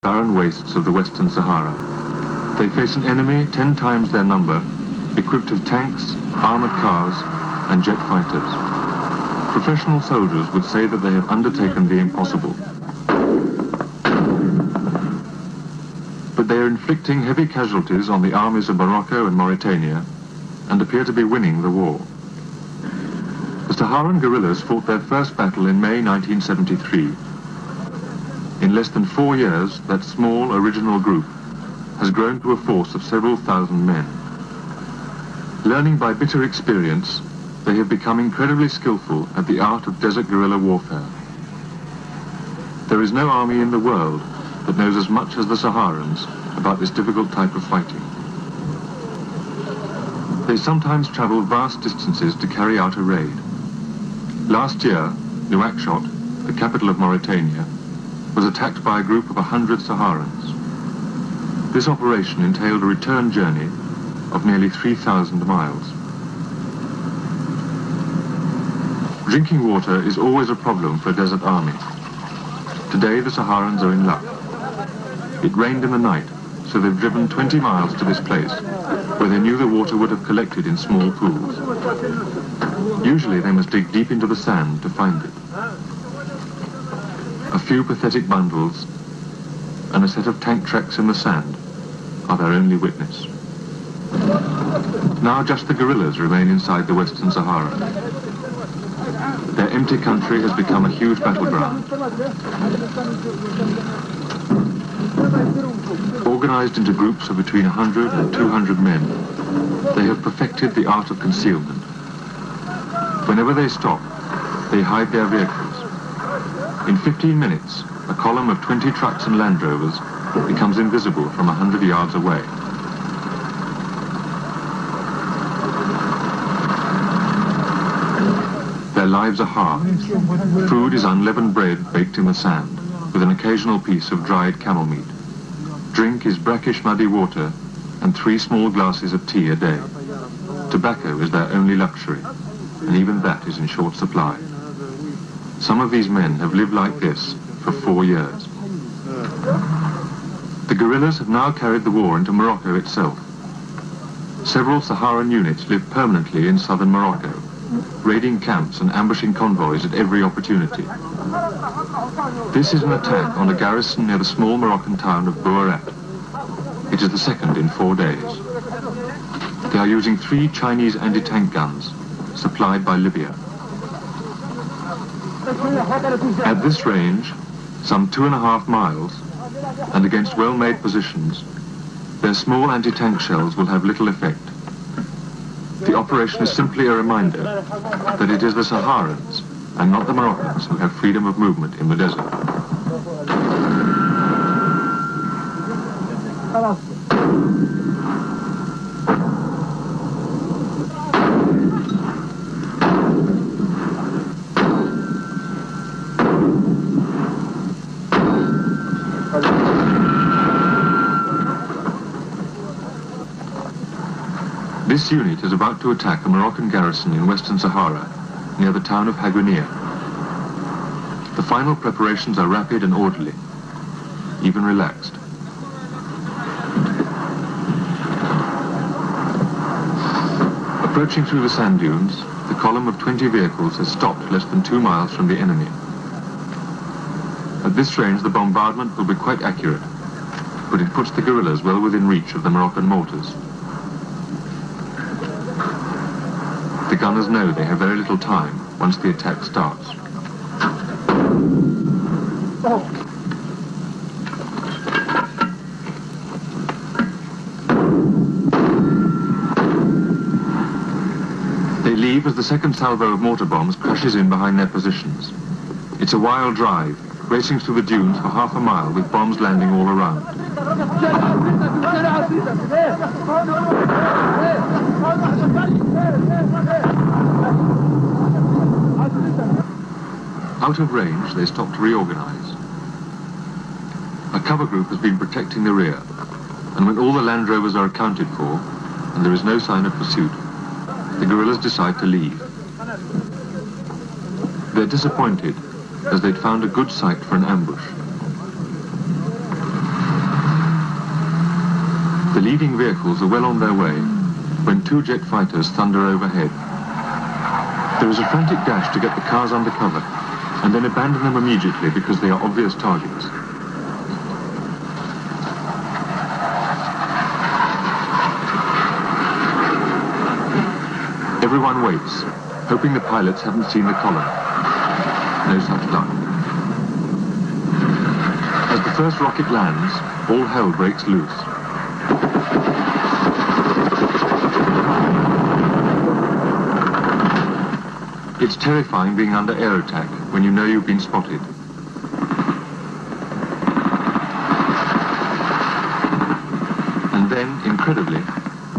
barren wastes of the Western Sahara. They face an enemy 10 times their number, equipped with tanks, armored cars, and jet fighters. Professional soldiers would say that they have undertaken the impossible. But they are inflicting heavy casualties on the armies of Morocco and Mauritania and appear to be winning the war. The Saharan guerrillas fought their first battle in May 1973. In less than 4 years, that small original group has grown to a force of several thousand men. Learning by bitter experience, they have become incredibly skillful at the art of desert guerrilla warfare. There is no army in the world that knows as much as the Saharans about this difficult type of fighting. They sometimes travel vast distances to carry out a raid. Last year, Nouakchott, the capital of Mauritania, was attacked by a group of 100 Saharans. This operation entailed a return journey of nearly 3,000 miles. Drinking water is always a problem for a desert army. Today the Saharans are in luck. It rained in the night, so they've driven 20 miles to this place, where they knew the water would have collected in small pools. Usually they must dig deep into the sand to find it. A few pathetic bundles and a set of tank tracks in the sand are their only witness. Now just the guerrillas remain inside the Western Sahara. Their empty country has become a huge battleground. Organized into groups of between 100 and 200 men, they have perfected the art of concealment. Whenever they stop, they hide their vehicles. In 15 minutes, a column of 20 trucks and Land Rovers becomes invisible from 100 yards away. Their lives are hard. Food is unleavened bread baked in the sand, with an occasional piece of dried camel meat. Drink is brackish muddy water and 3 small glasses of tea a day. Tobacco is their only luxury, and even that is in short supply. Some of these men have lived like this for 4 years. The guerrillas have now carried the war into Morocco itself. Several Saharan units live permanently in southern Morocco, raiding camps and ambushing convoys at every opportunity. This is an attack on a garrison near the small Moroccan town of Bouarat. It is the second in 4 days. They are using 3 Chinese anti-tank guns, supplied by Libya. At this range, some 2.5 miles, and against well-made positions, their small anti-tank shells will have little effect. The operation is simply a reminder that it is the Saharans and not the Moroccans who have freedom of movement in the desert. This unit is about to attack a Moroccan garrison in Western Sahara, near the town of Haguenir. The final preparations are rapid and orderly, even relaxed. Approaching through the sand dunes, the column of 20 vehicles has stopped less than 2 miles from the enemy. At this range, the bombardment will be quite accurate, but it puts the guerrillas well within reach of the Moroccan mortars. The gunners know they have very little time once the attack starts. They leave as the second salvo of mortar bombs crashes in behind their positions. It's a wild drive, racing through the dunes for half a mile with bombs landing all around. Out of range, they stop to reorganize. A cover group has been protecting the rear, and when all the Land Rovers are accounted for, and there is no sign of pursuit, the guerrillas decide to leave. They're disappointed, as they'd found a good site for an ambush. leading vehicles are well on their way when two jet fighters thunder overhead. There is a frantic dash to get the cars under cover and then abandon them immediately because they are obvious targets. Everyone waits, hoping the pilots haven't seen the column. No such luck. As the first rocket lands, all hell breaks loose. It's terrifying being under air attack when you know you've been spotted. And then, incredibly,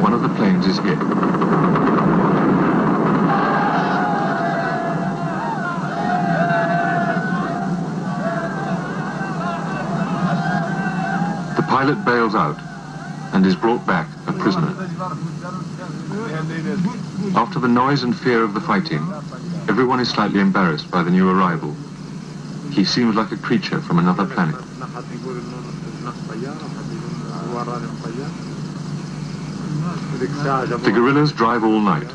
one of the planes is hit. The pilot bails out and is brought back a prisoner. After the noise and fear of the fighting, everyone is slightly embarrassed by the new arrival. He seems like a creature from another planet. The guerrillas drive all night,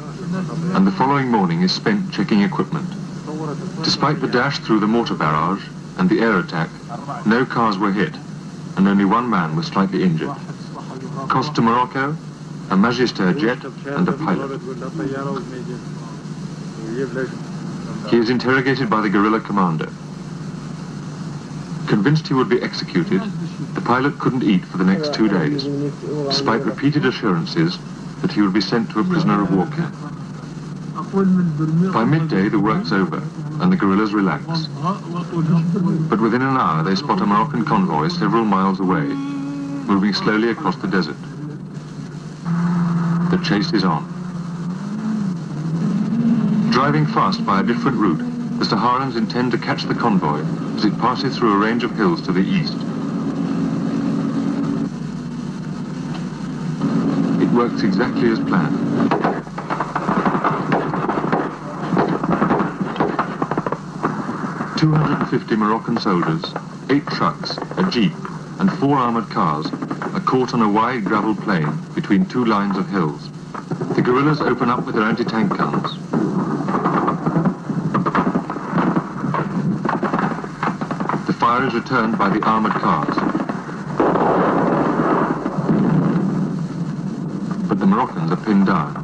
and the following morning is spent checking equipment. Despite the dash through the mortar barrage and the air attack, no cars were hit, and only one man was slightly injured. Cost to Morocco, a Magister jet and a pilot. He is interrogated by the guerrilla commander. Convinced he would be executed, the pilot couldn't eat for the next 2 days, despite repeated assurances that he would be sent to a prisoner of war camp. By midday, the work's over, and the guerrillas relax. But within an hour, they spot a Moroccan convoy several miles away, moving slowly across the desert. The chase is on. Driving fast by a different route, the Saharans intend to catch the convoy as it passes through a range of hills to the east. It works exactly as planned. "250 Moroccan soldiers, 8 trucks, a jeep, and 4 armored cars are caught on a wide gravel plain between 2 lines of hills. The guerrillas open up with their anti-tank guns. The fire is returned by the armored cars. But the Moroccans are pinned down.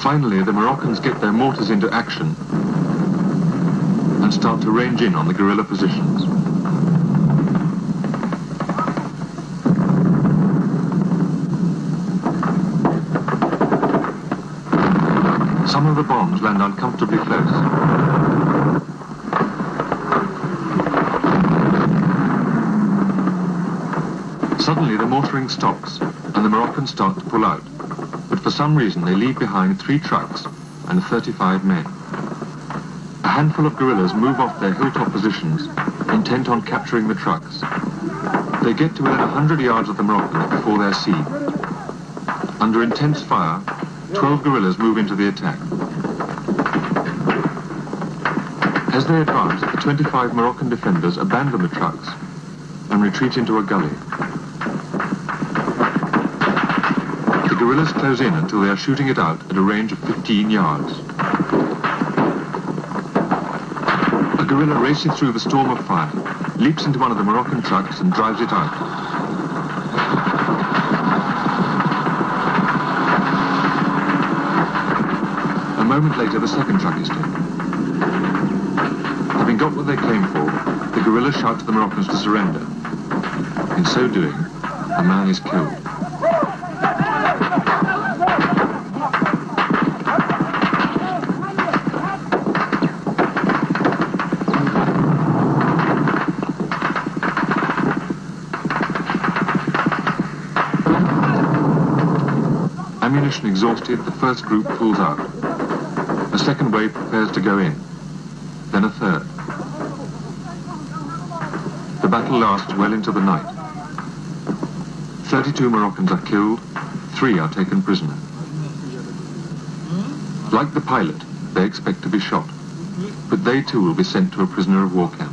Finally, the Moroccans get their mortars into action and start to range in on the guerrilla positions. Some of the bombs land uncomfortably close. Suddenly, the mortaring stops, and the Moroccans start to pull out. But for some reason, they leave behind 3 trucks and 35 men. A handful of guerrillas move off their hilltop positions, intent on capturing the trucks. They get to within 100 yards of the Moroccans before they're seen. Under intense fire, 12 guerrillas move into the attack. As they advance, the 25 Moroccan defenders abandon the trucks and retreat into a gully. The guerrillas close in until they are shooting it out at a range of 15 yards. A guerrilla races through the storm of fire, leaps into one of the Moroccan trucks and drives it out. A moment later, the second truck is taken. Having got what they came for, the guerrillas shout to the Moroccans to surrender. In so doing, a man is killed. Ammunition exhausted, the first group pulls out. A second wave prepares to go in. Then a third. The battle lasts well into the night. 32 Moroccans are killed, 3 are taken prisoner. Like the pilot, they expect to be shot, but they too will be sent to a prisoner of war camp.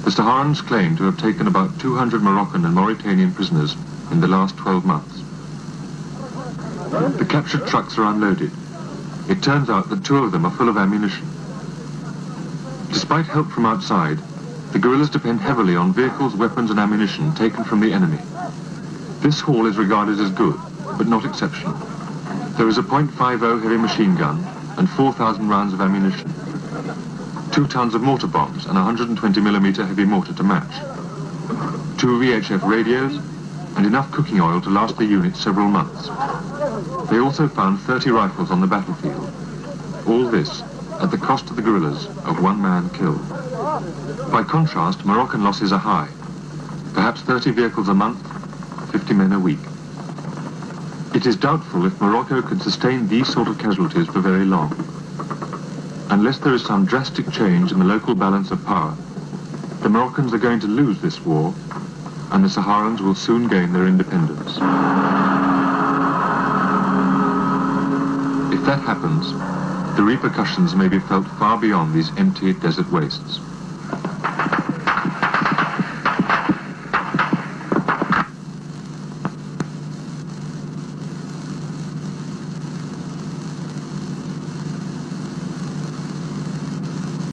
The Saharans claim to have taken about 200 Moroccan and Mauritanian prisoners in the last 12 months. The captured trucks are unloaded. It turns out that 2 of them are full of ammunition. Despite help from outside, the guerrillas depend heavily on vehicles, weapons and ammunition taken from the enemy. This haul is regarded as good, but not exceptional. There is a .50 heavy machine gun and 4,000 rounds of ammunition, 2 tons of mortar bombs and 120mm heavy mortar to match, 2 VHF radios, and enough cooking oil to last the unit several months. They also found 30 rifles on the battlefield. All this at the cost to the guerrillas of 1 man killed. By contrast, Moroccan losses are high. Perhaps 30 vehicles a month, 50 men a week. It is doubtful if Morocco can sustain these sort of casualties for very long. Unless there is some drastic change in the local balance of power, the Moroccans are going to lose this war, and the Saharans will soon gain their independence. If that happens, the repercussions may be felt far beyond these empty desert wastes.